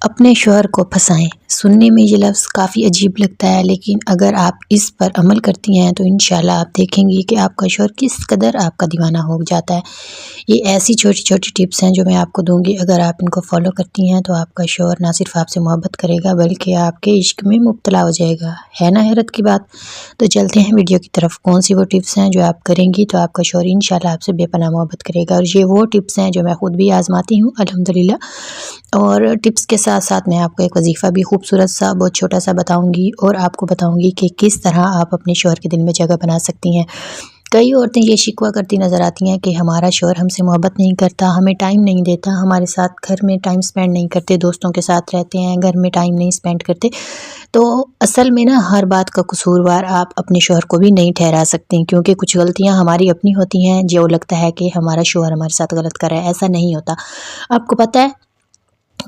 اپنے شوہر کو پھنسائیں۔ سننے میں یہ لفظ کافی عجیب لگتا ہے، لیکن اگر آپ اس پر عمل کرتی ہیں تو انشاءاللہ آپ دیکھیں گی کہ آپ کا شوہر کس قدر آپ کا دیوانہ ہو جاتا ہے۔ یہ ایسی چھوٹی چھوٹی ٹپس ہیں جو میں آپ کو دوں گی، اگر آپ ان کو فالو کرتی ہیں تو آپ کا شوہر نہ صرف آپ سے محبت کرے گا بلکہ آپ کے عشق میں مبتلا ہو جائے گا۔ ہے نا حیرت کی بات؟ تو چلتے ہیں ویڈیو کی طرف۔ کون سی وہ ٹپس ہیں جو آپ کریں گی تو آپ کا شوہر انشاءاللہ آپ سے بے پناہ محبت کرے گا، اور یہ وہ ٹپس ہیں جو میں خود بھی آزماتی ہوں الحمدللہ۔ اور ٹپس کے ساتھ ساتھ میں آپ کو ایک وظیفہ بھی خوبصورت سا بہت چھوٹا سا بتاؤں گی، اور آپ کو بتاؤں گی کہ کس طرح آپ اپنے شوہر کے دل میں جگہ بنا سکتی ہیں۔ کئی عورتیں یہ شکوہ کرتی نظر آتی ہیں کہ ہمارا شوہر ہم سے محبت نہیں کرتا، ہمیں ٹائم نہیں دیتا، ہمارے ساتھ گھر میں ٹائم سپینڈ نہیں کرتے، دوستوں کے ساتھ رہتے ہیں، گھر میں ٹائم نہیں سپینڈ کرتے۔ تو اصل میں نا ہر بات کا قصوروار آپ اپنے شوہر کو بھی نہیں ٹھہرا سکتے، کیونکہ کچھ غلطیاں ہماری اپنی ہوتی ہیں جو لگتا ہے کہ ہمارا شوہر ہمارے ساتھ غلط کر رہا ہے، ایسا نہیں ہوتا۔ آپ کو پتہ ہے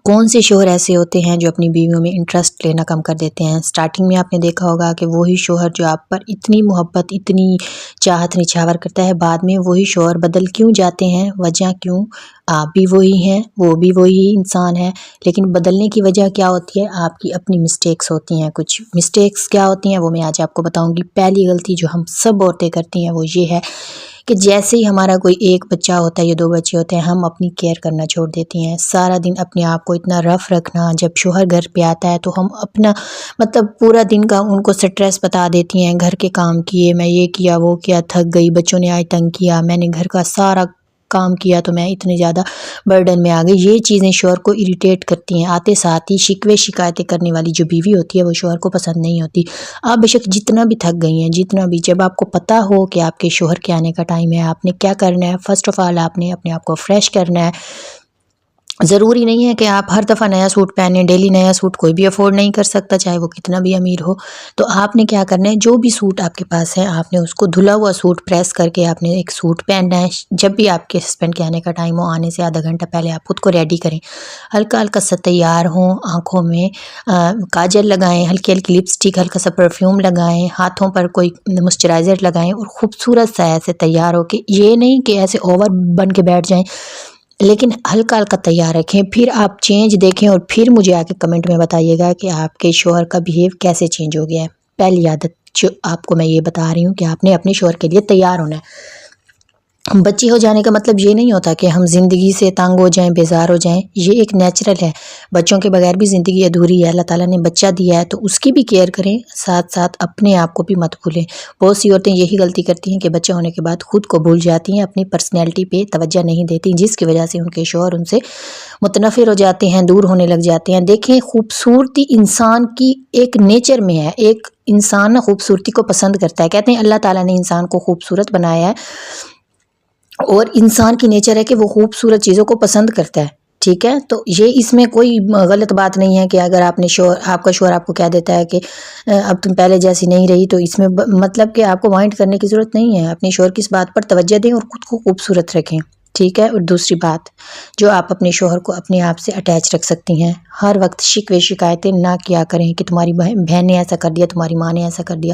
کون سے شوہر ایسے ہوتے ہیں جو اپنی بیویوں میں انٹرسٹ لینا کم کر دیتے ہیں؟ سٹارٹنگ میں آپ نے دیکھا ہوگا کہ وہی شوہر جو آپ پر اتنی محبت، اتنی چاہت نچھاور کرتا ہے، بعد میں وہی شوہر بدل کیوں جاتے ہیں؟ وجہ کیوں؟ آپ بھی وہی ہیں، وہ بھی وہی انسان ہے، لیکن بدلنے کی وجہ کیا ہوتی ہے؟ آپ کی اپنی مسٹیکس ہوتی ہیں۔ کچھ مسٹیکس کیا ہوتی ہیں وہ میں آج آپ کو بتاؤں گی۔ پہلی غلطی جو ہم سب عورتیں کرتی ہیں وہ یہ ہے کہ جیسے ہی ہمارا کوئی ایک بچہ ہوتا ہے یا دو بچے ہوتے ہیں، ہم اپنی کیئر کرنا چھوڑ دیتی ہیں۔ سارا دن اپنے آپ کو اتنا رف رکھنا، جب شوہر گھر پہ آتا ہے تو ہم اپنا پورا دن کا ان کو سٹریس بتا دیتی ہیں، گھر کے کام کیے، میں یہ کیا وہ کیا، تھک گئی، بچوں نے آج تنگ کیا، میں نے گھر کا سارا کام کیا تو میں اتنے زیادہ برڈن میں آ گئی۔ یہ چیزیں شوہر کو اریٹیٹ کرتی ہیں۔ آتے ساتھ ہی شکوے شکایتیں کرنے والی جو بیوی ہوتی ہے وہ شوہر کو پسند نہیں ہوتی۔ آپ بے شک جتنا بھی تھک گئی ہیں، جتنا بھی، جب آپ کو پتہ ہو کہ آپ کے شوہر کے آنے کا ٹائم ہے، آپ نے کیا کرنا ہے؟ فرسٹ آف آل آپ نے اپنے آپ کو فریش کرنا ہے۔ ضروری نہیں ہے کہ آپ ہر دفعہ نیا سوٹ پہنیں، ڈیلی نیا سوٹ کوئی بھی افورڈ نہیں کر سکتا، چاہے وہ کتنا بھی امیر ہو۔ تو آپ نے کیا کرنا ہے؟ جو بھی سوٹ آپ کے پاس ہے، آپ نے اس کو دھلا ہوا سوٹ پریس کر کے آپ نے ایک سوٹ پہننا ہے۔ جب بھی آپ کے ہسبینڈ کے آنے کا ٹائم ہو، آنے سے آدھا گھنٹہ پہلے آپ خود کو ریڈی کریں، ہلکا ہلکا سا تیار ہوں، آنکھوں میں کاجل لگائیں، ہلکی ہلکی لپسٹک، ہلکا سا پرفیوم لگائیں، ہاتھوں پر کوئی موئسچرائزر لگائیں، اور خوبصورت سا ایسے تیار ہو کہ یہ نہیں کہ ایسے اوور بن کے بیٹھ جائیں، لیکن ہلکا ہلکا تیار رکھیں۔ پھر آپ چینج دیکھیں اور پھر مجھے آ کے کمنٹ میں بتائیے گا کہ آپ کے شوہر کا بیہیو کیسے چینج ہو گیا ہے۔ پہلی عادت جو آپ کو میں یہ بتا رہی ہوں کہ آپ نے اپنے شوہر کے لیے تیار ہونا ہے۔ بچے ہو جانے کا مطلب یہ نہیں ہوتا کہ ہم زندگی سے تنگ ہو جائیں، بیزار ہو جائیں۔ یہ ایک نیچرل ہے، بچوں کے بغیر بھی زندگی ادھوری ہے۔ اللہ تعالیٰ نے بچہ دیا ہے تو اس کی بھی کیئر کریں، ساتھ ساتھ اپنے آپ کو بھی مت بھولیں۔ بہت سی عورتیں یہی غلطی کرتی ہیں کہ بچہ ہونے کے بعد خود کو بھول جاتی ہیں، اپنی پرسنالٹی پہ توجہ نہیں دیتی، جس کی وجہ سے ان کے شوہر ان سے متنفر ہو جاتے ہیں، دور ہونے لگ جاتے ہیں۔ دیکھیں، خوبصورتی انسان کی ایک نیچر میں ہے۔ ایک انسان خوبصورتی کو پسند کرتا ہے۔ کہتے ہیں اللہ تعالیٰ نے انسان کو خوبصورت بنایا ہے، اور انسان کی نیچر ہے کہ وہ خوبصورت چیزوں کو پسند کرتا ہے، ٹھیک ہے؟ تو یہ اس میں کوئی غلط بات نہیں ہے کہ اگر آپ کا شوہر آپ کو کہہ دیتا ہے کہ اب تم پہلے جیسی نہیں رہی، تو اس میں مطلب کہ آپ کو مائنڈ کرنے کی ضرورت نہیں ہے۔ اپنے شوہر کی اس بات پر توجہ دیں اور خود کو خوبصورت رکھیں، ٹھیک ہے؟ اور دوسری بات جو آپ اپنے شوہر کو اپنے آپ سے اٹیچ رکھ سکتی ہیں، ہر وقت شکوے شکایتیں نہ کیا کریں کہ تمہاری بہن نے ایسا کر دیا، تمہاری ماں نے ایسا کر دیا۔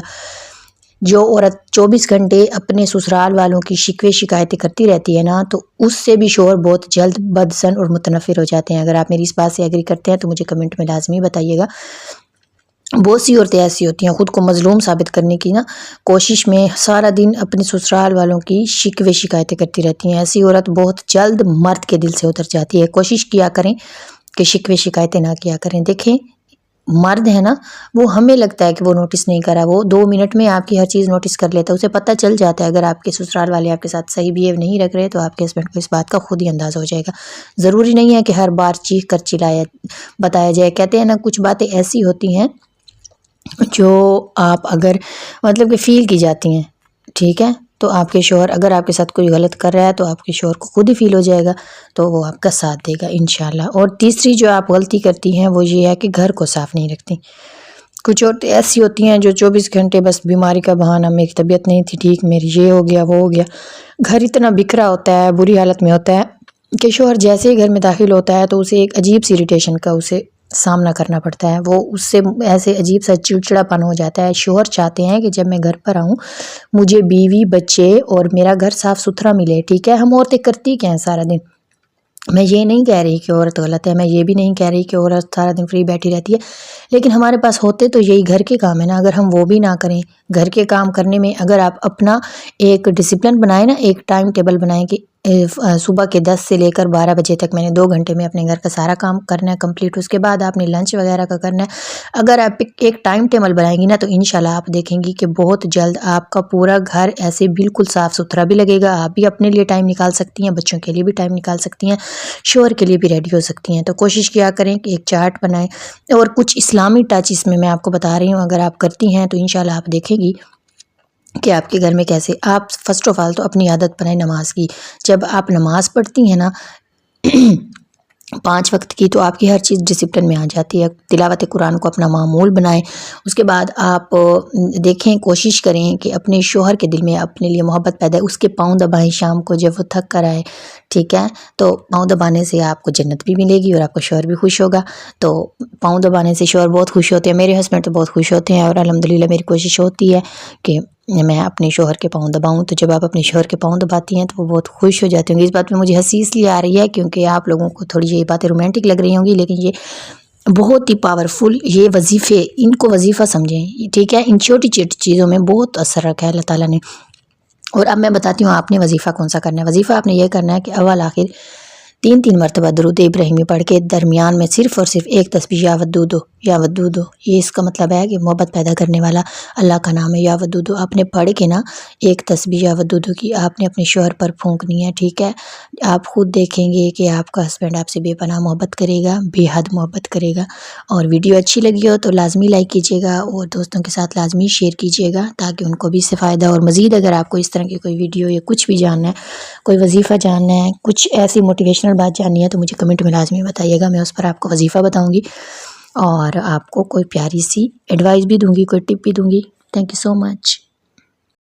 جو عورت 24 گھنٹے اپنے سسرال والوں کی شکوے شکایتیں کرتی رہتی ہے نا، تو اس سے بھی شوہر بہت جلد بدزن اور متنفر ہو جاتے ہیں۔ اگر آپ میری اس بات سے ایگری کرتے ہیں تو مجھے کمنٹ میں لازمی بتائیے گا۔ بہت سی عورتیں ایسی ہوتی ہیں، خود کو مظلوم ثابت کرنے کی کوشش میں سارا دن اپنے سسرال والوں کی شکوے شکایتیں کرتی رہتی ہیں۔ ایسی عورت بہت جلد مرد کے دل سے اتر جاتی ہے۔ کوشش کیا کریں کہ شکوے شکایتیں نہ کیا کریں۔ دیکھیں، مرد ہے نا، وہ ہمیں لگتا ہے کہ وہ نوٹس نہیں کرا، وہ 2 منٹ میں آپ کی ہر چیز نوٹس کر لیتا ہے، اسے پتہ چل جاتا ہے۔ اگر آپ کے سسرال والے آپ کے ساتھ صحیح بیہیو نہیں رکھ رہے تو آپ کے ہسبینڈ کو اس بات کا خود ہی اندازہ ہو جائے گا۔ ضروری نہیں ہے کہ ہر بار چیخ کر بتایا جائے۔ کہتے ہیں نا، کچھ باتیں ایسی ہوتی ہیں جو آپ اگر کہ فیل کی جاتی ہیں، ٹھیک ہے؟ تو آپ کے شوہر اگر آپ کے ساتھ کوئی غلط کر رہا ہے تو آپ کے شوہر کو خود ہی فیل ہو جائے گا، تو وہ آپ کا ساتھ دے گا انشاءاللہ۔ اور تیسری جو آپ غلطی کرتی ہیں وہ یہ ہے کہ گھر کو صاف نہیں رکھتی۔ کچھ عورتیں ایسی ہوتی ہیں جو 24 گھنٹے بس بیماری کا بہانہ، میری طبیعت نہیں تھی ٹھیک، میری یہ ہو گیا وہ ہو گیا۔ گھر اتنا بکھرا ہوتا ہے، بری حالت میں ہوتا ہے کہ شوہر جیسے ہی گھر میں داخل ہوتا ہے تو اسے ایک عجیب سی اریٹیشن کا اسے سامنا کرنا پڑتا ہے۔ وہ اس سے ایسے عجیب سا چڑچڑا پن ہو جاتا ہے۔ شوہر چاہتے ہیں کہ جب میں گھر پر آؤں مجھے بیوی، بچے اور میرا گھر صاف ستھرا ملے، ٹھیک ہے؟ ہم عورتیں کرتی کیا ہیں سارا دن؟ میں یہ نہیں کہہ رہی کہ عورت غلط ہے، میں یہ بھی نہیں کہہ رہی کہ عورت سارا دن فری بیٹھی رہتی ہے، لیکن ہمارے پاس ہوتے تو یہی گھر کے کام ہے نا. اگر ہم وہ بھی نہ کریں، گھر کے کام کرنے میں اگر آپ اپنا ایک ڈسپلن بنائیں نا، ایک ٹائم ٹیبل بنائیں کہ صبح کے 10 سے لے کر 12 بجے تک میں نے 2 گھنٹے میں اپنے گھر کا سارا کام کرنا ہے کمپلیٹ، اس کے بعد آپ نے لنچ وغیرہ کا کرنا ہے. اگر آپ ایک ٹائم ٹیبل بنائیں گی نا تو انشاءاللہ آپ دیکھیں گی کہ بہت جلد آپ کا پورا گھر ایسے بالکل صاف ستھرا بھی لگے گا. آپ بھی اپنے لیے ٹائم نکال سکتی ہیں، بچوں کے لیے بھی ٹائم نکال سکتی ہیں، شوہر کے لیے بھی ریڈی ہو سکتی ہیں. تو کوشش کیا کریں کہ ایک چارٹ بنائیں، اور کچھ اسلامی ٹچ اس میں آپ کو بتا رہی ہوں، اگر آپ کرتی ہیں تو انشاءاللہ آپ دیکھیں گی کہ آپ کے گھر میں کیسے. آپ فرسٹ آف آل تو اپنی عادت بنائیں نماز کی. جب آپ نماز پڑھتی ہیں نا 5 وقت کی، تو آپ کی ہر چیز ڈسپلن میں آ جاتی ہے. تلاوت قرآن کو اپنا معمول بنائیں. اس کے بعد آپ دیکھیں، کوشش کریں کہ اپنے شوہر کے دل میں اپنے لیے محبت پیدا ہے. اس کے پاؤں دبائیں شام کو جب وہ تھک کر آئے، ٹھیک ہے. تو پاؤں دبانے سے آپ کو جنت بھی ملے گی اور آپ کا شوہر بھی خوش ہوگا. تو پاؤں دبانے سے شوہر بہت خوش ہوتے ہیں. میرے ہسبینڈ تو بہت خوش ہوتے ہیں، اور الحمدللہ میری کوشش ہوتی ہے کہ میں اپنے شوہر کے پاؤں دباؤں. تو جب آپ اپنے شوہر کے پاؤں دباتی ہیں تو وہ بہت خوش ہو جاتے ہوں گے. اس بات میں مجھے ہنسی اس لیے آ رہی ہے کیونکہ آپ لوگوں کو تھوڑی یہ باتیں رومانٹک لگ رہی ہوں گی، لیکن یہ بہت ہی پاورفل یہ وظیفے، ان کو وظیفہ سمجھیں، ٹھیک ہے. ان چھوٹی چھوٹی چیزوں میں بہت اثر رکھا ہے اللہ تعالیٰ نے. اور اب میں بتاتی ہوں آپ نے وظیفہ کون سا کرنا ہے. وظیفہ آپ نے یہ کرنا ہے کہ اول آخر 3 مرتبہ درود ابراہیمی پڑھ کے درمیان میں صرف اور صرف ایک تسبیح یا ودودو یا ودودو. یہ اس کا مطلب ہے کہ محبت پیدا کرنے والا اللہ کا نام ہے یا ودودو. آپ نے پڑھ کے نا ایک تسبیح یا ودودو کی آپ نے اپنے شوہر پر پھونکنی ہے، ٹھیک ہے. آپ خود دیکھیں گے کہ آپ کا ہسبینڈ آپ سے بے پناہ محبت کرے گا، بے حد محبت کرے گا. اور ویڈیو اچھی لگی ہو تو لازمی لائک کیجیے گا، اور دوستوں کے ساتھ لازمی شیئر کیجیے گا تاکہ ان کو بھی اس سے فائدہ. اور مزید اگر آپ کو اس طرح کی کوئی ویڈیو یا کچھ بھی جاننا ہے، کوئی وظیفہ جاننا ہے، کچھ ایسی موٹیویشنل بات جاننی ہے، تو مجھے کمنٹ میں لازمی بتائیے گا. میں اس پر آپ کو وظیفہ بتاؤں گی اور آپ کو کوئی پیاری سی ایڈوائس بھی دوں گی، کوئی ٹپ بھی دوں گی. Thank you so much.